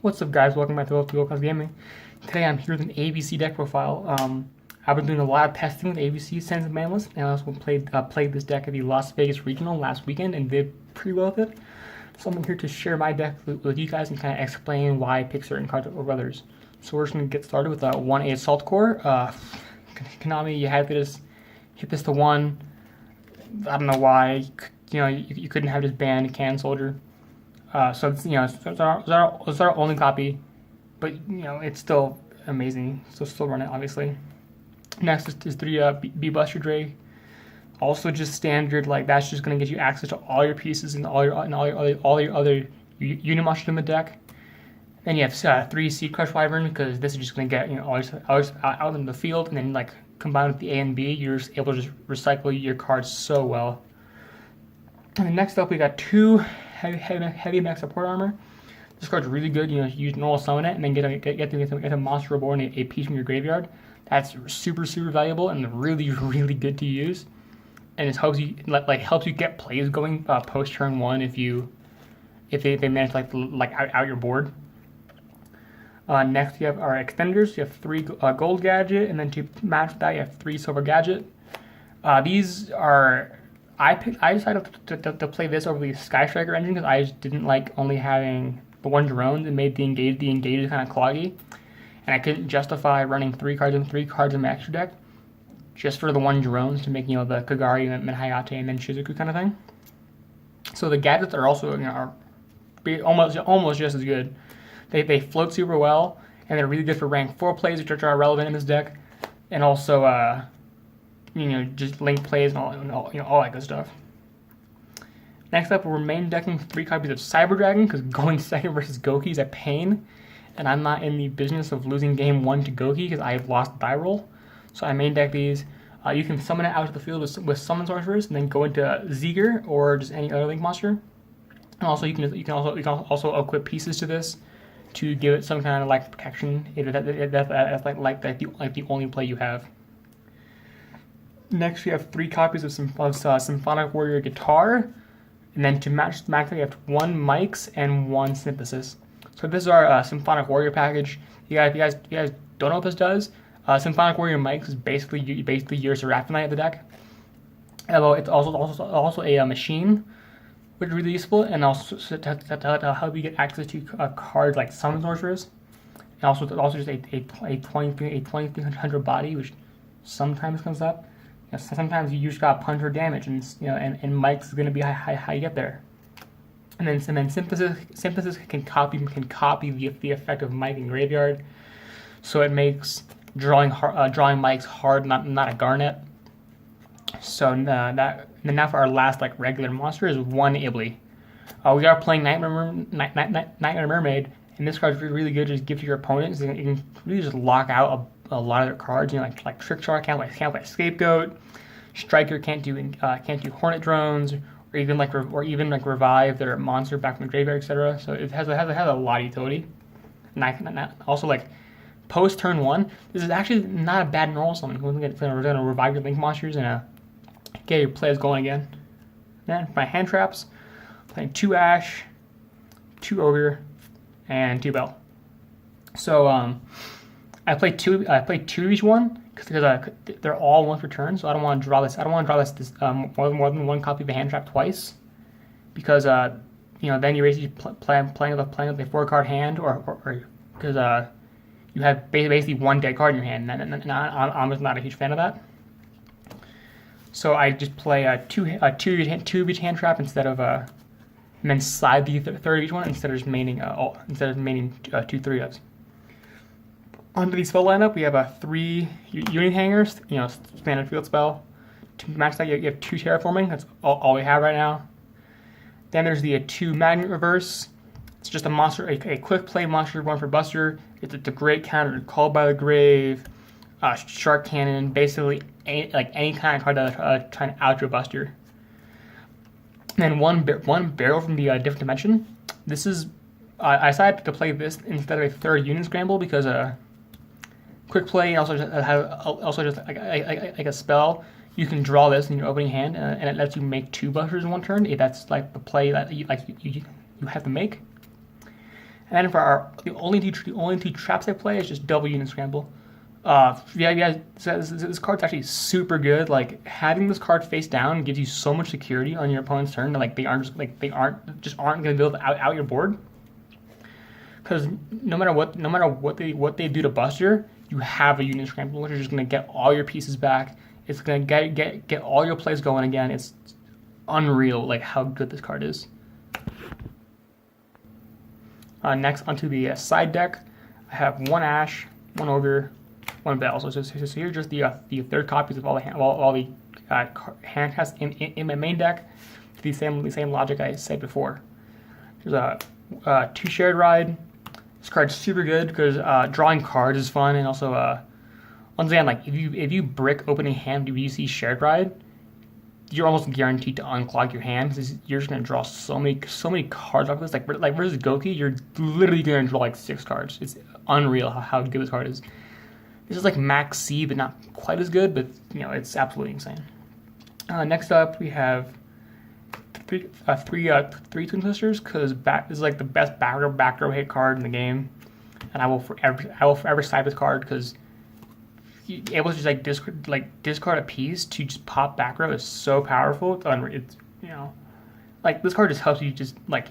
What's up, guys? Welcome back to GoldClassGaming. Today I'm here with an ABC deck profile. I've been doing a lot of testing with ABC since Manless, and I also played this deck at the Las Vegas Regional last weekend and did pretty well with it. So I'm here to share my deck with you guys and kind of explain why I pick certain cards over others. So we're just going to get started with 1A Assault Core. Konami, you had to just hit this to 1. I don't know why. You couldn't have just banned Cannon Soldier. So it's, it's our only copy, but it's still amazing. So still run it, obviously. Next is 3 B Buster Dre. Also just standard, like that's just gonna get you access to all your pieces and all your other unit monsters in the deck. Then you have 3 Seed Crush Wyvern, because this is just gonna get all out in the field, and then like combined with the A and B, you're just able to just recycle your cards so well. And then next up, we got 2 heavy max support armor. This card's really good. You use normal summon it and then get a monster reborn, a piece from your graveyard. That's super valuable and really good to use. And it helps you get plays going post turn 1 if they manage to out your board. Next, you have our extenders. You have 3 gold gadget, and then to match that, you have 3 silver gadget. These are. I decided to play this over the Sky Striker engine because I just didn't like only having the 1 drones. It made the engage kind of cloggy, and I couldn't justify running 3 cards in my extra deck just for the 1 drones to make the Kagari and then Hayate and then Shizuku kind of thing. So the gadgets are also are almost just as good. They float super well, and they're really good for rank 4 plays, which are relevant in this deck, and also just link plays and all that good stuff. Next up, we're main decking 3 copies of Cyber Dragon, because going second versus Goki is a pain, and I'm not in the business of losing game 1 to Goki because I have lost die roll. So I main deck these. You can summon it out to the field with Summon Sorcerers, and then go into Zeger or just any other link monster. And also you can also equip pieces to this to give it some kind of life protection. That's like the only play you have. Next, we have 3 copies of Symphonic Warrior Guitar, and then to match the max, we have 1 mics and 1 synthesis. So this is our Symphonic Warrior package. If you guys don't know what this does, Symphonic Warrior mics is basically your Seraphonite of the deck. Although it's also a machine, which is really useful, and also to help you get access to cards like Summon Sorcerers, and also just a 2300 body, which sometimes comes up. Sometimes you just got punch or damage, and Mike's is going to be how you get there. And then synthesis can copy the effect of Mike in graveyard, so it makes drawing Mike's hard, not a Garnet. So now for our last regular monster is 1 Ibly. We are playing Nightmare Mermaid, and this card is really good. Just give to your opponents. You can really just lock out a lot of their cards. Like Trick Shot can't play Scapegoat. Striker can't do Hornet Drones, or even revive their monster back from the graveyard, etc. So it has a lot of utility. And also post turn 1, this is actually not a bad normal summon. We're gonna revive your link monsters and get your plays going again. Then for my hand traps, playing 2 Ash, 2 Ogre, and 2 Bell. So I played two of each one because they're all 1 per turn. So I don't want to draw this. More than 1 copy of a hand trap twice, because then you're basically playing with a 4-card hand, or because you have basically 1 dead card in your hand, and I'm just not a huge fan of that. So I just play two of each hand trap instead of and then slide the third of each one instead of just maining 2 3-ofs. Onto the spell lineup, we have 3 unit hangers, standard field spell. To match that, you have 2 terraforming. That's all we have right now. Then there's the 2 magnet reverse. It's just a monster, a quick play monster 1 for Buster. It's a great counter to Called by the Grave, Shark Cannon, basically any kind of card that trying to out your Buster. And then one barrel from the different dimension. This is I decided to play this instead of a 3rd unit scramble because quick play also just like a spell. You can draw this in your opening hand, and it lets you make 2 Busters in 1 turn if that's the play that you have to make. And then for the only two traps I play is just double unit scramble. Yeah. This card's actually super good. Like having this card face down gives you so much security on your opponent's turn. Like they aren't going to be able to out your board. Because no matter what they do to Buster, you have a unit scramble, which is just going to get all your pieces back. It's going to get all your plays going again. It's unreal, like how good this card is. Next, onto the side deck, I have one Ash, one Ogre, one Bell. So here's just the third copies of all the hand casts in my main deck. The same logic I said before. There's a 2 shared ride. This card's super good because drawing cards is fun, and also once again, like if you brick opening hand, if you see shared ride, you're almost guaranteed to unclog your hand because you're just gonna draw so many cards off of this. Like versus Goki, you're literally gonna draw like 6 cards. It's unreal how good this card is. This is like Max C, but not quite as good. But you know, it's absolutely insane. Next up, we have three Twin Sisters, because this is like the best back row hit card in the game, and I will forever side this card because able to just discard a piece to just pop back row is so powerful. It's you know, like this card just helps you just like,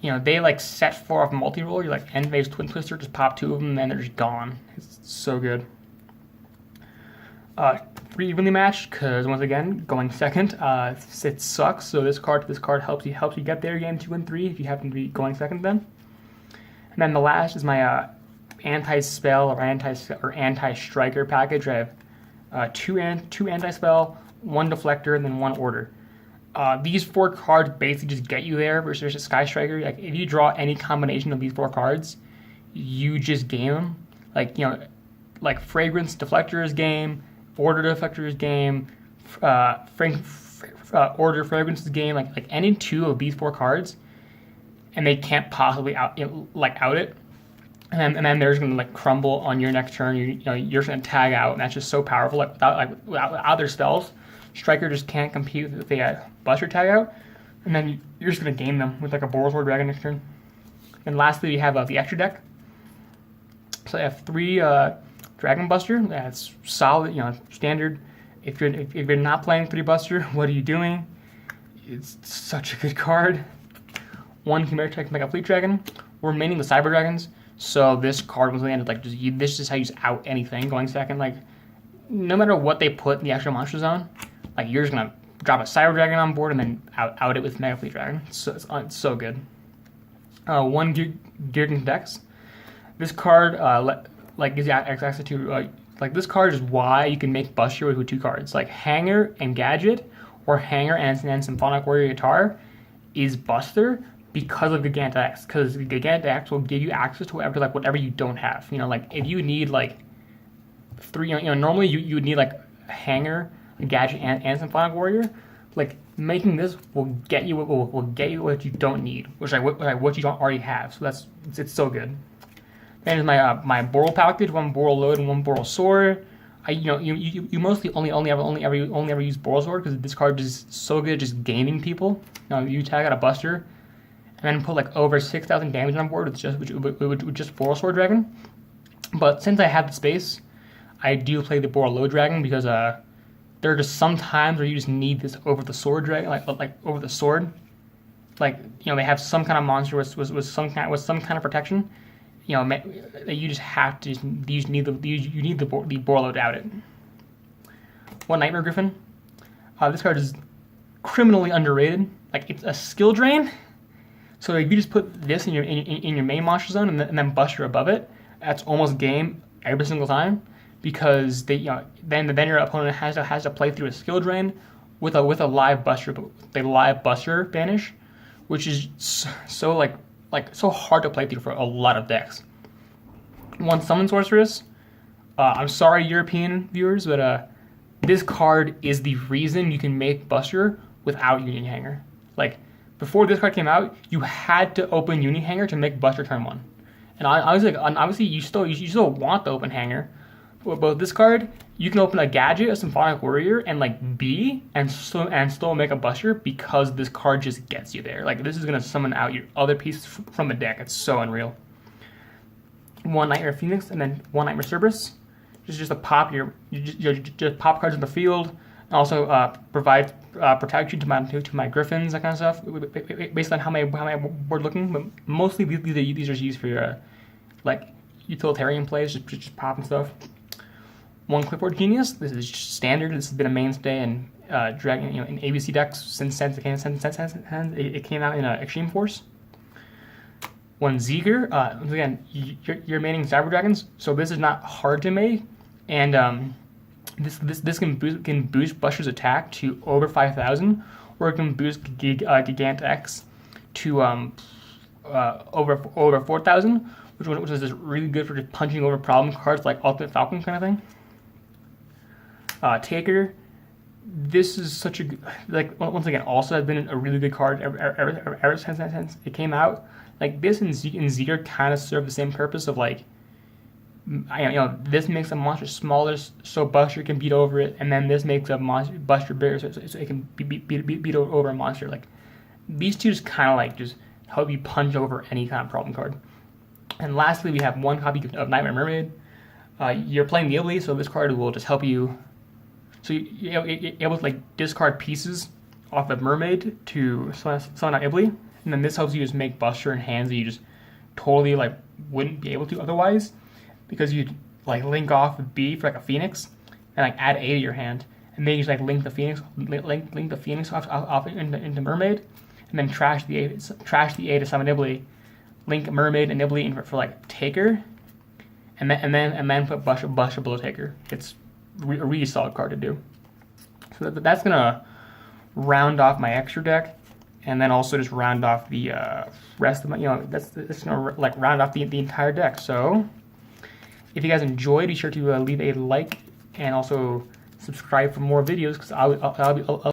you know, they like set 4 off multi-roll. You're like end phase Twin Twister, just pop 2 of them, and then they're just gone. It's so good. 3 evenly matched because once again going second, it sucks. So this card helps you get there game 2 and 3 if you happen to be going second then. And then the last is my anti-spell or anti-striker package. I have two anti-spell, 1 deflector, and then 1 order. These 4 cards basically just get you there versus a Sky Striker. Like if you draw any combination of these 4 cards, you just game them. Like, you know, like Fragrance Deflector is game, Order Deflector is game, Order Fragrance is game. Like any 2 of these 4 cards, and they can't possibly out it. And then they're just gonna like crumble on your next turn. You're just gonna tag out, and that's just so powerful. Like without their spells, Striker just can't compete with the Buster tag out, and then you're just gonna game them with like a Boros Dragon next turn. And lastly, we have the extra deck. So I have 3 Dragon Buster. That's solid, you know, standard. If you're not playing 3 Buster, what are you doing? It's such a good card. 1 Chimera Tech Mega Fleet Dragon. We're maining the Cyber Dragons. So this card was ended like this is how you just out anything going second. Like no matter what they put in the extra monster zone, like you're just gonna drop a Cyber Dragon on board and then out it with Mega Fleet Dragon. So it's so good. 1 Gearden Dex. This card gives you access to like this card is why you can make Buster with 2 cards, like Hanger and Gadget, or Hanger and Symphonic Warrior Guitar is Buster. Because of Gigantax, because Gigantax will give you access to whatever you don't have. You know, like if you need like 3, you know, normally you would need like a Hanger, a Gadget, and Symphonic Warrior. Like making this will get you what you don't need, what you don't already have. So it's so good. Then is my Boral package, 1 Boral Load and 1 Boral Sword. You mostly only ever use Boral Sword because this card is so good at just gaming people. You know, you tag out a Buster, and then put like over 6,000 damage on board with just Boral Sword Dragon. But since I have the space, I do play the Boral Low Dragon because there are just some times where you just need this over the sword dragon, like over the sword. Like, you know, they have some kind of monster with some kind of protection. You know, you just have to you need the Boral Low to out it. 1 Nightmare Griffin. This card is criminally underrated. Like it's a skill drain. So if you just put this in your main monster zone and then Buster above it, that's almost game every single time, because then your opponent has to play through a skill drain with a live Buster banish, which is so so hard to play through for a lot of decks. 1 Summon Sorceress. I'm sorry, European viewers, but this card is the reason you can make Buster without Union Hanger. Like, before this card came out, you had to open Union Hanger to make Buster turn 1. And obviously you still want the open Hanger. But with this card, you can open a Gadget, a Symphonic Warrior, and like B, and still make a Buster because this card just gets you there. Like this is gonna summon out your other pieces from the deck. It's so unreal. one Nightmare Phoenix, and then one Nightmare Cerberus. Just to pop just pop cards in the field, and also provide protection to my Griffins, that kind of stuff. Based on how my board looking, but mostly these are used for your like utilitarian plays, just popping stuff. One Clipboard Genius. This is just standard. This has been a mainstay in Dragon, in ABC decks since it came out in Extreme Force. One Zeger. Once again, you're maining Cyber Dragons, so this is not hard to make, and this can boost Buster's attack to over 5,000, or it can boost Gigant X to over 4,000, which is just really good for just punching over problem cards like Ultimate Falcon kind of thing. Taker. This is such a once again also has been a really good card ever since it came out. Like this and Zeger kind of serve the same purpose of like, this makes a monster smaller so Buster can beat over it, and then this makes a Buster bigger so it can beat over a monster. Like these two just kind of like just help you punch over any kind of problem card. And lastly, we have one copy of Nightmare Mermaid. You're playing the Italy, so this card will just help you. So you're able to like discard pieces off of Mermaid to summon out Ibly, and then this helps you just make Buster in hands that you just totally like wouldn't be able to otherwise, because you'd like link off with B for like a Phoenix, and like add A to your hand, and then you just like link the Phoenix off into Mermaid, and then trash the A to summon Ibly, link Mermaid and Ibly in for like Taker, and then put Buster below Taker. It's a really solid card to do. So that's gonna round off my extra deck, and then also just round off the rest of my, that's gonna like round off the entire deck. So if you guys enjoyed, be sure to leave a like and also subscribe for more videos, because I'll